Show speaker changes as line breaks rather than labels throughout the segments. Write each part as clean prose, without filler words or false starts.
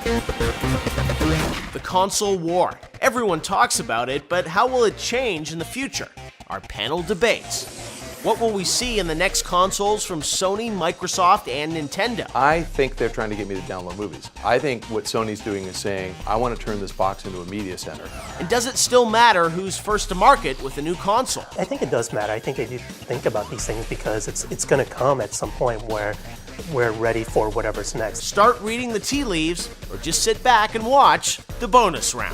The console war. Everyone talks about it, but how will it change in the future? Our panel debates. What will we see in the next consoles from Sony, Microsoft, and Nintendo?
I think they're trying to get me to download movies. I think what Sony's doing is saying, I want to turn this box into a media center.
And does it still matter who's first to market with a new console?
I think it does matter. I think they do think about these things because it's going to come at some point where we're ready for whatever's next.
Start reading the tea leaves, or just sit back and watch the bonus round.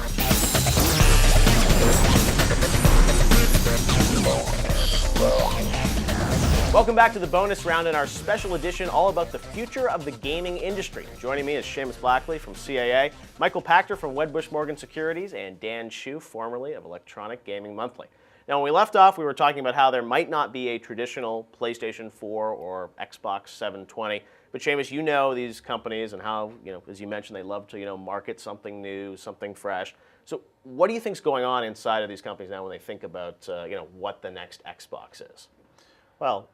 Welcome back to the bonus round in our special edition all about the future of the gaming industry. Joining me is Seamus Blackley from CAA, Michael Pachter from Wedbush Morgan Securities, and Dan Shu, formerly of Electronic Gaming Monthly. Now, when we left off, we were talking about how there might not be a traditional PlayStation 4 or Xbox 720. But Seamus, you know these companies and how, as you mentioned, they love to, market something new, something fresh. So what do you think's going on inside of these companies now when they think about, what the next Xbox is?
Well,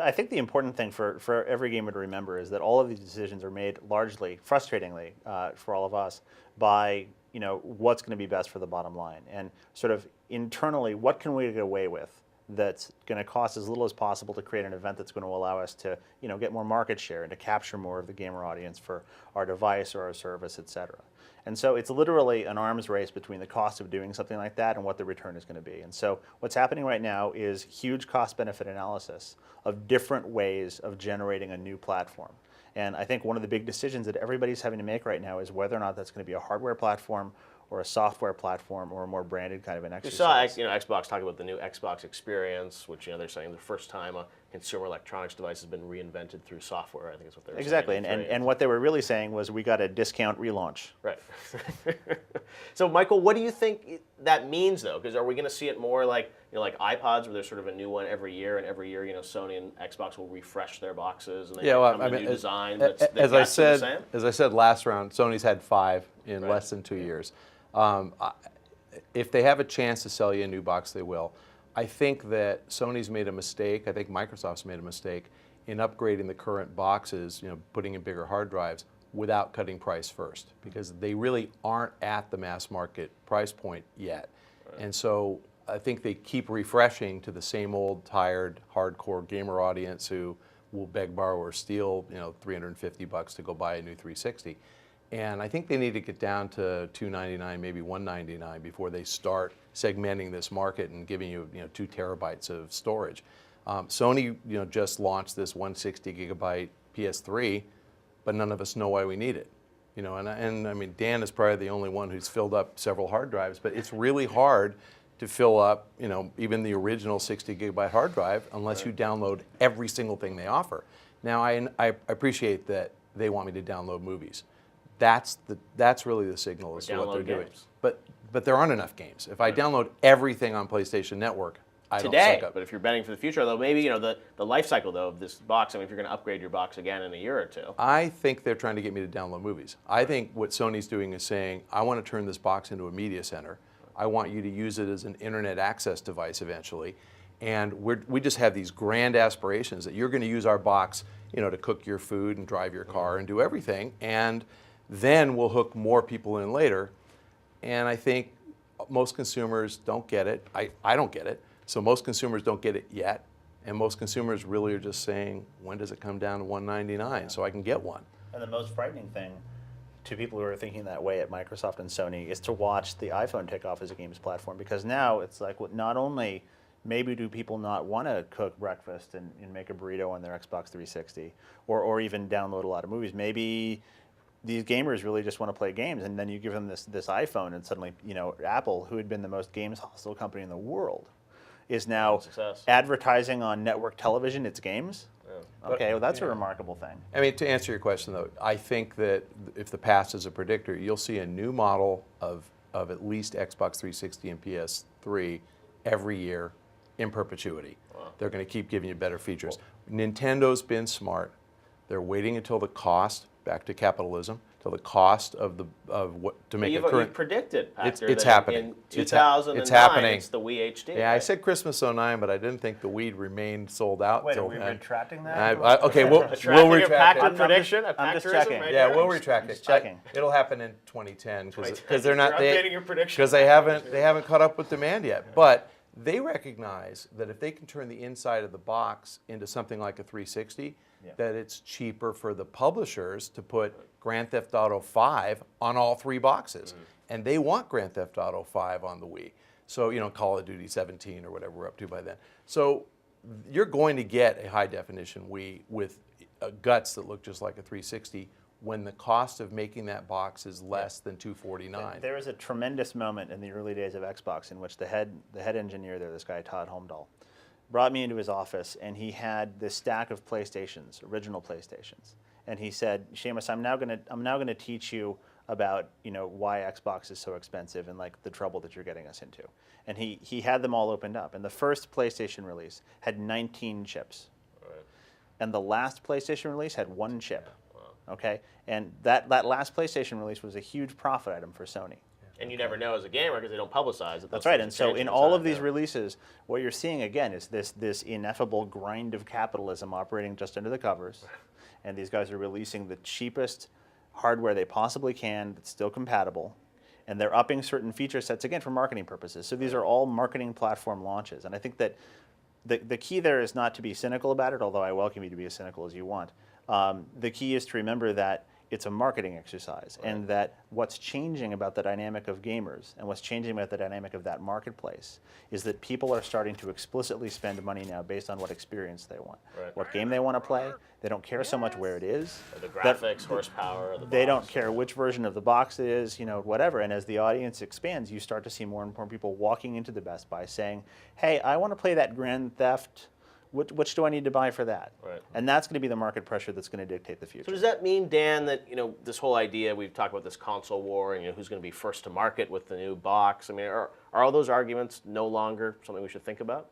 I think the important thing for every gamer to remember is that all of these decisions are made largely, frustratingly, for all of us, by what's going to be best for the bottom line, and sort of internally, what can we get away with that's going to cost as little as possible to create an event that's going to allow us to get more market share and to capture more of the gamer audience for our device or our service, etc. And so it's literally an arms race between the cost of doing something like that and what the return is going to be. And so what's happening right now is huge cost-benefit analysis of different ways of generating a new platform. And I think one of the big decisions that everybody's having to make right now is whether or not that's going to be a hardware platform or a software platform or a more branded kind of an exercise.
You saw Xbox talk about the new Xbox experience, which they're saying the first time a consumer electronics device has been reinvented through software, I think is what they were saying.
Exactly, and what they were really saying was we got a discount relaunch.
Right. So Michael, what do you think that means though? Because are we going to see it more like iPods, where there's sort of a new one every year, and every year Sony and Xbox will refresh their boxes and they come with a new design.
As I said last round, Sony's had 5 in less than 2 years. If they have a chance to sell you a new box, they will. I think that Sony's made a mistake. I think Microsoft's made a mistake in upgrading the current boxes, putting in bigger hard drives without cutting price first, because they really aren't at the mass market price point yet. Right. And so I think they keep refreshing to the same old tired hardcore gamer audience who will beg, borrow, or steal $350 to go buy a new 360. And I think they need to get down to $299, maybe $199 before they start segmenting this market and giving you 2 terabytes of storage. Sony just launched this 160 gigabyte PS3, but none of us know why we need it. And I mean, Dan is probably the only one who's filled up several hard drives, but it's really hard to fill up even the original 60 gigabyte hard drive unless you download every single thing they offer. Now I appreciate that they want me to download movies. That's really the signal as to what they're doing. But there aren't enough games. If I download everything on PlayStation Network, I don't suck up.
But if you're betting for the future, though, maybe the life cycle though of this box. I mean, if you're going to upgrade your box again in a year or two.
I think they're trying to get me to download movies. I think what Sony's doing is saying, I want to turn this box into a media center. I want you to use it as an internet access device eventually, and we just have these grand aspirations that you're going to use our box, to cook your food and drive your car and do everything, and then we'll hook more people in later. And I think most consumers don't get it. I don't get it. So most consumers don't get it yet. And most consumers really are just saying, when does it come down to $199 so I can get one?
And the most frightening thing to people who are thinking that way at Microsoft and Sony is to watch the iPhone take off as a games platform, because now it's like, not only maybe do people not want to cook breakfast and make a burrito on their Xbox 360 or even download a lot of movies, maybe these gamers really just want to play games, and then you give them this iPhone, and suddenly, Apple, who had been the most games hostile company in the world, is now advertising on network television its games. Yeah. Okay, well, that's a remarkable thing.
I mean, to answer your question, though, I think that if the past is a predictor, you'll see a new model of at least Xbox 360 and PS3 every year in perpetuity. Wow. They're going to keep giving you better features. Cool. Nintendo's been smart. They're waiting until the cost, back to capitalism, to the cost of what to make a current.
You've predicted, Pachter,
it's
that
happening.
In 2009,
it's happening.
It's the Wii HD.
Yeah,
right?
I said Christmas '09, but I didn't think the Wii remained sold out.
Wait,
till
are we
then.
retracting that?
Okay, we'll
Tracking your
retract
Pachter
it.
prediction.
I'm just
Pachterism
checking.
right
Yeah,
there?
we'll retract it.
Just checking.
It'll happen in 2010 because
You're
they're not
updating your prediction.
because they haven't caught up with demand yet. But they recognize that if they can turn the inside of the box into something like a 360, that it's cheaper for the publishers to put Grand Theft Auto 5 on all 3 boxes, and they want Grand Theft Auto 5 on the Wii. So Call of Duty 17 or whatever we're up to by then. So you're going to get a high definition Wii with guts that look just like a 360 when the cost of making that box is less than $249.
There was a tremendous moment in the early days of Xbox in which the head engineer there, this guy Todd Holmdahl, brought me into his office, and he had this stack of PlayStations, original PlayStations, and he said, "Seamus, I'm now gonna teach you about why Xbox is so expensive and like the trouble that you're getting us into." And he had them all opened up, and the first PlayStation release had 19 chips, and the last PlayStation release had 1 chip. Okay, and that last PlayStation release was a huge profit item for Sony.
And you never know as a gamer because they don't publicize it.
That's right. And so in all of these releases, what you're seeing again is this ineffable grind of capitalism operating just under the covers. And these guys are releasing the cheapest hardware they possibly can that's still compatible. And they're upping certain feature sets, again, for marketing purposes. So these are all marketing platform launches. And I think that the key there is not to be cynical about it, although I welcome you to be as cynical as you want. The key is to remember that it's a marketing exercise, and that what's changing about the dynamic of gamers and what's changing about the dynamic of that marketplace is that people are starting to explicitly spend money now based on what experience they want, what game they want to play. They don't care so much where it is.
Or the graphics, horsepower, of the box.
They don't care which version of the box it is, whatever. And as the audience expands, you start to see more and more people walking into the Best Buy saying, "Hey, I want to play that Grand Theft. Which do I need to buy for that?"
Right.
And that's going to be the market pressure that's going to dictate the future.
So does that mean, Dan, that this whole idea we've talked about this console war and who's going to be first to market with the new box? I mean, are all those arguments no longer something we should think about?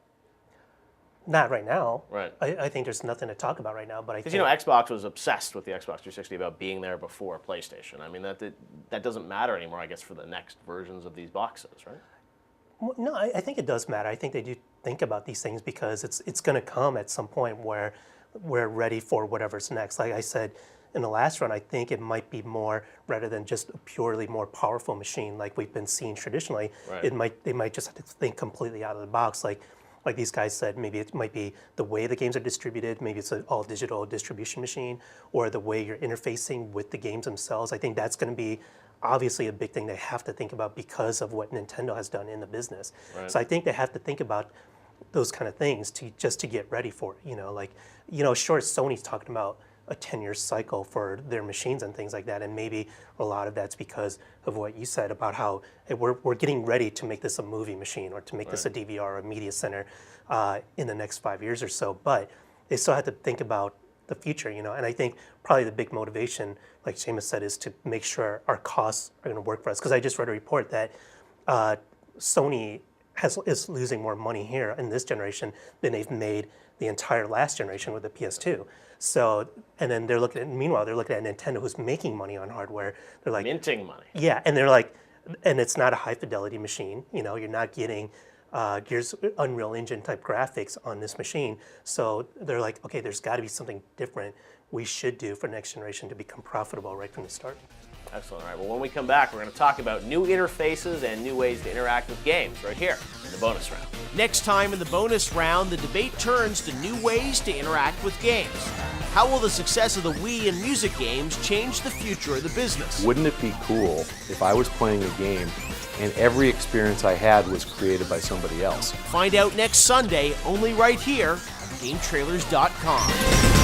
Not right now.
Right.
I think there's nothing to talk about right now. But I think
Because Xbox was obsessed with the Xbox 360 about being there before PlayStation. I mean, that doesn't matter anymore, I guess, for the next versions of these boxes, right?
No, I think it does matter. I think they do think about these things because it's going to come at some point where we're ready for whatever's next. Like I said in the last run, I think it might be more, rather than just a purely more powerful machine like we've been seeing traditionally, they might just have to think completely out of the box. Like these guys said, maybe it might be the way the games are distributed, maybe it's an all-digital distribution machine, or the way you're interfacing with the games themselves. I think that's going to be obviously a big thing they have to think about because of what Nintendo has done in the business. Right. So I think they have to think about those kind of things just to get ready for it. Sure, Sony's talking about a 10-year cycle for their machines and things like that, and maybe a lot of that's because of what you said about how we're getting ready to make this a movie machine or to make this a DVR or a media center in the next 5 years or so. But they still have to think about the future, and I think probably the big motivation, like Seamus said, is to make sure our costs are going to work for us. Because I just read a report that Sony is losing more money here in this generation than they've made the entire last generation with the PS2. So, and then meanwhile, they're looking at Nintendo, who's making money on hardware. They're like
minting money.
Yeah, and they're like, and it's not a high fidelity machine. You're not getting Gears Unreal Engine type graphics on this machine. So they're like, okay, there's got to be something different we should do for next generation to become profitable right from the start.
Excellent. All right, well, when we come back, we're going to talk about new interfaces and new ways to interact with games right here in the bonus round. Next time in the bonus round, the debate turns to new ways to interact with games. How will the success of the Wii and music games change the future of the business?
Wouldn't it be cool if I was playing a game and every experience I had was created by somebody else?
Find out next Sunday, only right here on GameTrailers.com.